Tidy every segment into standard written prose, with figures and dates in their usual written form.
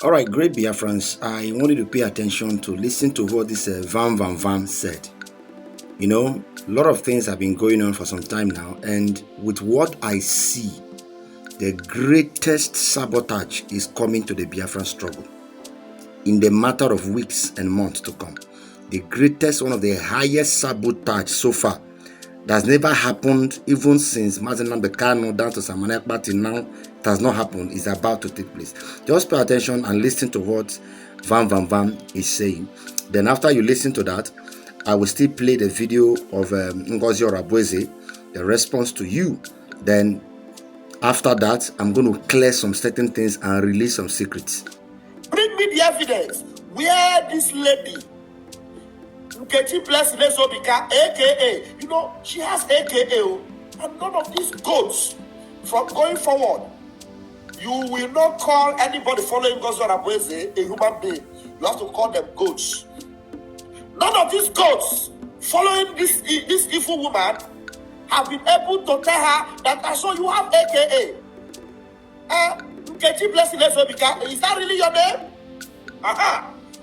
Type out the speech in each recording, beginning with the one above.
All right, great Biafrans. I want you to pay attention to listen to what this Vam said. You know, a lot of things have been going on for some time now, and with what I see, the greatest sabotage is coming to the Biafran struggle in the matter of weeks and months to come. The greatest, one of the highest sabotage so far that's never happened even since Nnamdi Kanu down to Ekpa till now. It has not happened. Is about to take place. Just pay attention and listen to what Vam is saying. Then after you listen to that, I will still play the video of Orabueze, the response to you. Then after that, I'm going to clear some certain things and release some secrets. Bring me the evidence where this lady Nkechi Blessing Sobika, aka, she has aka, and none of these goats from going forward. You will not call anybody following Gov't Orabueze a human being. You have to call them goats. None of these goats following this evil woman have been able to tell her that I saw you have aka. Nkechi Blessing Sobika, is that really your name?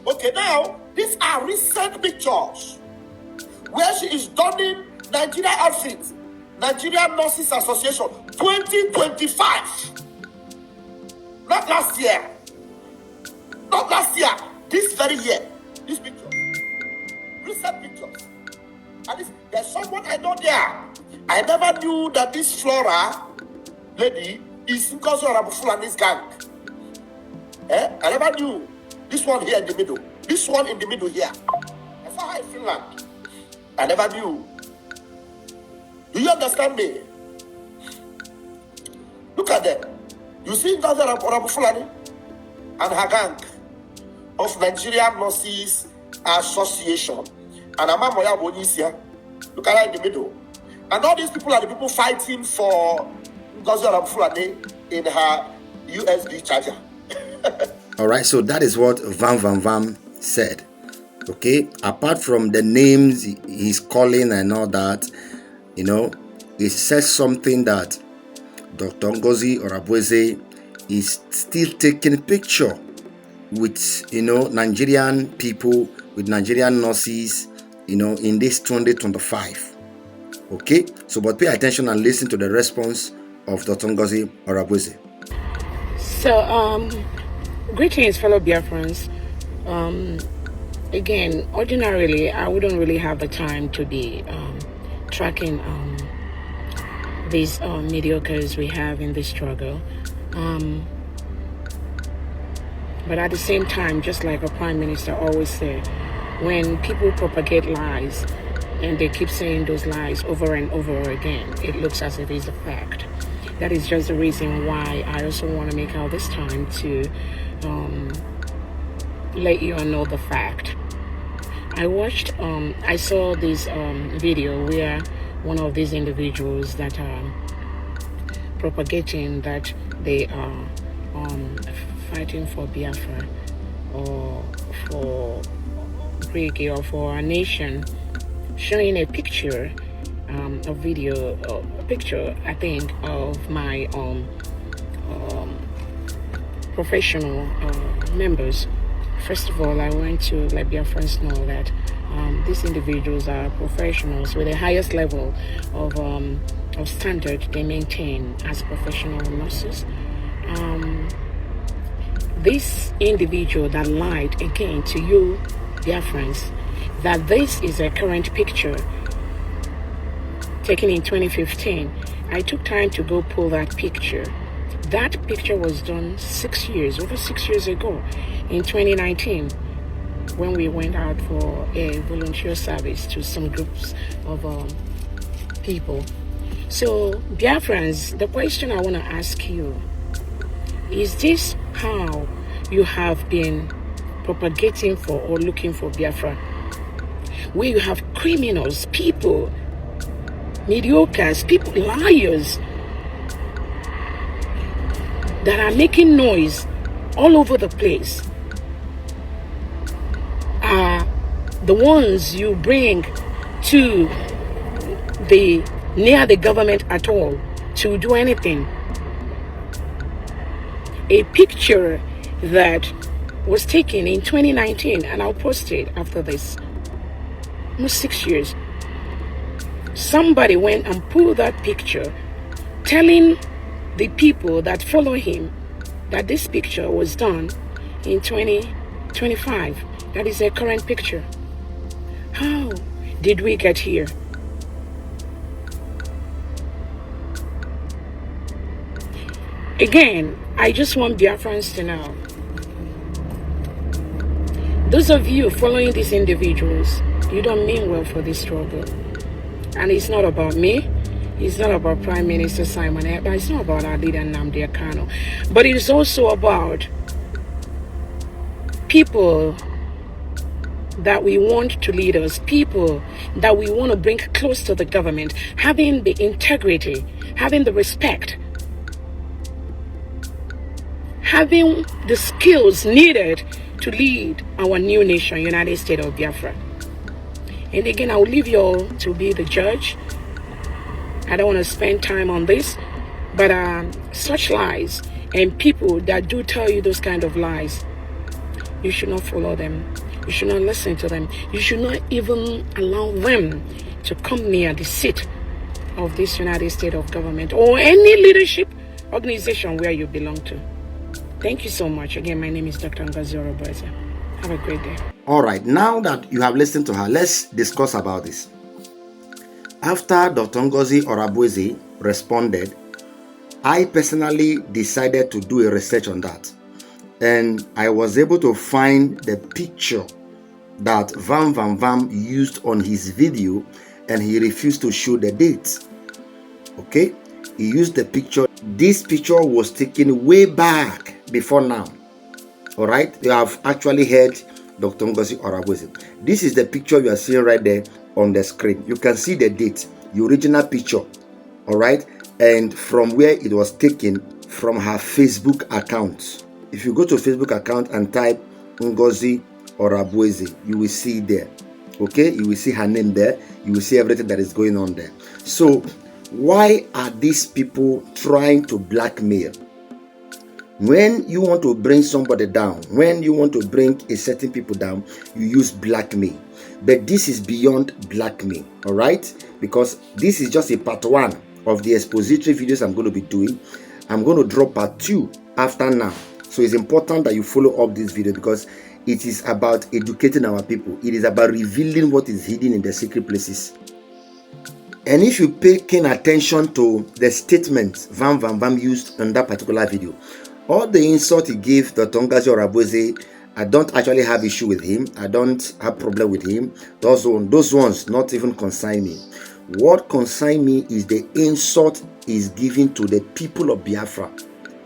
Okay, now these are recent pictures where she is donning Nigerian outfits, Nigerian Nurses Association 2025. Not last year. Not last year. This very year. This picture. Recent pictures. And there's someone I know there. I never knew that this Flora lady is Ngozi Orabufulani's gang. I never knew. This one here in the middle. This one in the middle here. I saw her in Finland. I never knew. Do you understand me? Look at them. You see Ngozi Orabufulani and her gang of Nigerian Nurses Association. And Amamoya Bonisia. Look at her in the middle. And all these people are the people fighting for Ngozi Orabufulani in her USB charger. All right, so that is what Vam said. Okay, apart from the names he's calling and all that, he says something that Dr. Ngozi Orabueze is still taking a picture with, Nigerian people, with Nigerian nurses, in this 2025. Okay, so but pay attention and listen to the response of Dr. Ngozi Orabueze. So, greetings, fellow Biafrans. Again, ordinarily, I wouldn't really have the time to be tracking these mediocres we have in this struggle. But at the same time, just like a prime minister always said, when people propagate lies and they keep saying those lies over and over again, it looks as if it's a fact. That is just the reason why I also want to make out this time to let you all know the fact. I saw this video where one of these individuals that are propagating that they are fighting for Biafra or for Greek or for our nation, showing a picture, a picture, I think, of my professional members. First of all, I want to let Biafrans know that these individuals are professionals with the highest level of standard they maintain as professional nurses. This individual that lied again to you, Biafrans, that this is a current picture taken in 2015. I took time to go pull that picture. That picture was done over 6 years ago, in 2019, when we went out for a volunteer service to some groups of people. So, Biafrans, the question I want to ask you, is this how you have been propagating for or looking for Biafra? Where you have criminals, people, mediocres, people, liars, that are making noise all over the place, are the ones you bring to near the government at all to do anything. A picture that was taken in 2019, and I'll post it after this. Almost 6 years. Somebody went and pulled that picture, telling the people that follow him that this picture was done in 2025. That is a current picture. How did we get here? Again, I just want Biafrans to know. Those of you following these individuals, you don't mean well for this struggle. And it's not about me. It's not about Prime Minister Simon Ekpa. It's not about our leader Nnamdi Kanu. But it is also about people that we want to lead us, people that we want to bring close to the government, having the integrity, having the respect, having the skills needed to lead our new nation, United States of Biafra. And again, I will leave you all to be the judge. I don't want to spend time on this, but such lies and people that do tell you those kind of lies, you should not follow them. You should not listen to them. You should not even allow them to come near the seat of this United States of government or any leadership organization where you belong to. Thank you so much. Again, my name is Dr. Orabueze. Have a great day. All right, now that you have listened to her, let's discuss about this. After Dr. Orabueze responded, I personally decided to do a research on that. And I was able to find the picture that Vam used on his video, and he refused to show the date. Okay? He used the picture. This picture was taken way back before now. All right? You have actually heard Dr. Orabueze. This is the picture you are seeing right there on the screen. You can see the date, the original picture. All right? And from where it was taken, from her Facebook account. If you go to Facebook account and type Ngozi Orabueze, you will see there. Okay, you will see her name there. You will see everything that is going on there. So, why are these people trying to blackmail? When you want to bring somebody down, when you want to bring a certain people down, you use blackmail. But this is beyond blackmail, all right? Because this is just a part 1 of the expository videos I'm going to be doing. I'm going to drop part 2 after now. So it's important that you follow up this video because it is about educating our people. It is about revealing what is hidden in the secret places. And if you pay keen attention to the statements Vam used in that particular video, all the insult he gave Dr. Orabueze, I don't actually have issue with him. I don't have problem with him. Those ones not even concern me. What concern me is the insult he's giving to the people of Biafra,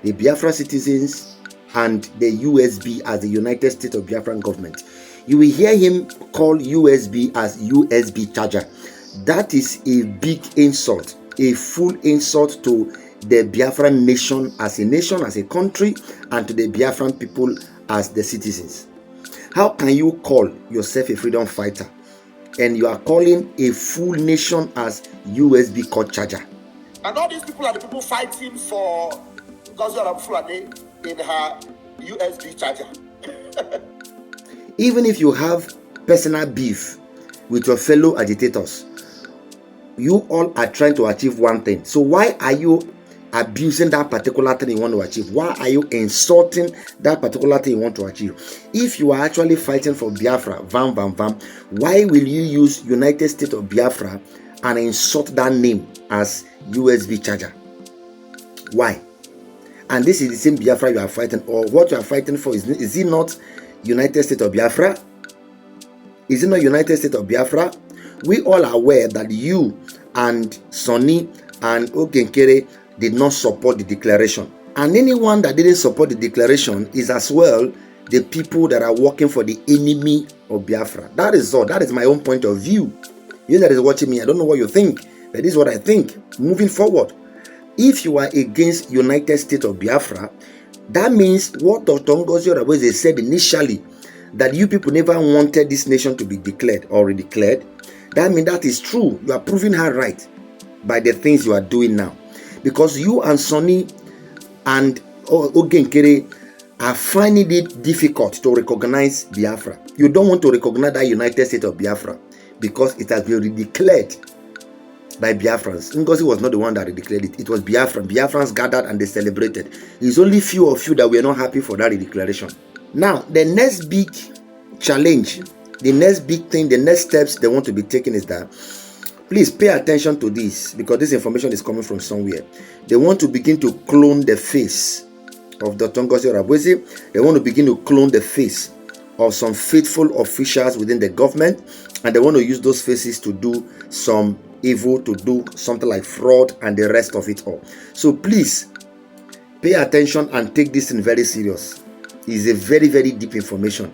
the Biafra citizens, and the USB as the United States of Biafran government. You will hear him call USB as USB charger. That is a big insult, a full insult to the Biafran nation, as a country, and to the Biafran people as the citizens. How can you call yourself a freedom fighter and you are calling a full nation as USB cord charger? And all these people are the people fighting for Ngozi in her USB charger. Even if you have personal beef with your fellow agitators, you all are trying to achieve one thing. So why are you abusing that particular thing you want to achieve? Why are you insulting that particular thing you want to achieve? If you are actually fighting for Biafra, why will you use United States of Biafra and insult that name as USB charger? Why? And this is the same Biafra you are fighting, or what you are fighting for is it not United States of Biafra? Is it not United States of Biafra? We all are aware that you and Sonny and Oge Nkere did not support the declaration. And anyone that didn't support the declaration is as well the people that are working for the enemy of Biafra. That is all. That is my own point of view. You that is watching me, I don't know what you think, but this is what I think. Moving forward, if you are against United States of Biafra, that means what Dr. Orabueze said initially, that you people never wanted this nation to be declared or redeclared. That means that is true. You are proving her right by the things you are doing now. Because you and Sonny and Oge Nkere are finding it difficult to recognize Biafra. You don't want to recognize that United States of Biafra because it has been declared by Biafrans. Ngozi was not the one that declared it. It was Biafran. Biafrans gathered and they celebrated. It's only few of you that were not happy for that declaration. Now, the next big challenge, the next big thing, the next steps they want to be taken is that, please pay attention to this because this information is coming from somewhere. They want to begin to clone the face of Dr. Ngozi Orabueze. They want to begin to clone the face of some faithful officials within the government, and they want to use those faces to do some evil, to do something like fraud and the rest of it all. So please pay attention and take this in very serious. It's a very, very deep information.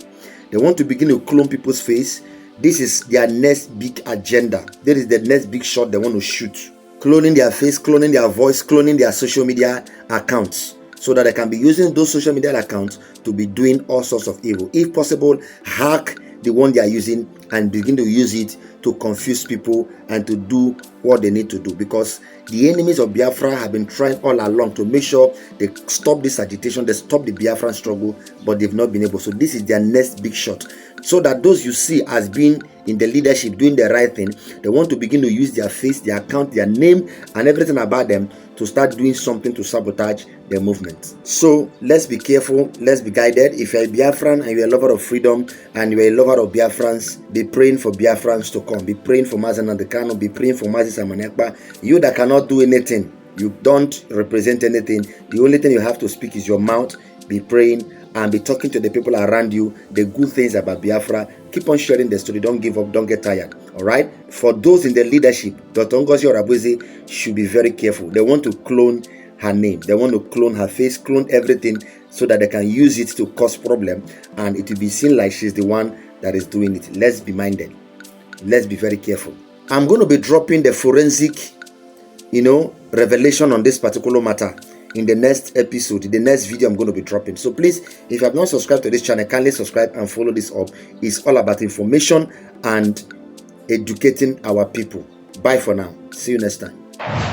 They want to begin to clone people's face. This is their next big agenda. That is the next big shot they want to shoot. Cloning their face, cloning their voice, cloning their social media accounts, so that they can be using those social media accounts to be doing all sorts of evil. If possible, hack the one they are using and begin to use it to confuse people and to do what they need to do, because the enemies of Biafra have been trying all along to make sure they stop this agitation, they stop the Biafran struggle, but they've not been able. So this is their next big shot, so that those you see as being in the leadership doing the right thing, they want to begin to use their face, their account, their name and everything about them to start doing something to sabotage their movement. So let's be careful, let's be guided. If you're a Biafran and you're a lover of freedom and you're a lover of Biafrans, be praying for Biafrans to come. Be praying for Nnamdi Kanu, be praying for Ekpa. You that cannot do anything, you don't represent anything, the only thing you have to speak is your mouth. Be praying and be talking to the people around you, the good things about Biafra. Keep on sharing the story. Don't give up. Don't get tired. All right? For those in the leadership, Dr. Ngozi Orabueze should be very careful. They want to clone her name. They want to clone her face, clone everything, so that they can use it to cause problem, and it will be seen like she's the one that is doing it. Let's be minded. Let's be very careful. I'm going to be dropping the forensic, revelation on this particular matter in the next episode, the next video I'm going to be dropping. So please, if you have not subscribed to this channel, kindly subscribe and follow this up. It's all about information and educating our people. Bye for now. See you next time.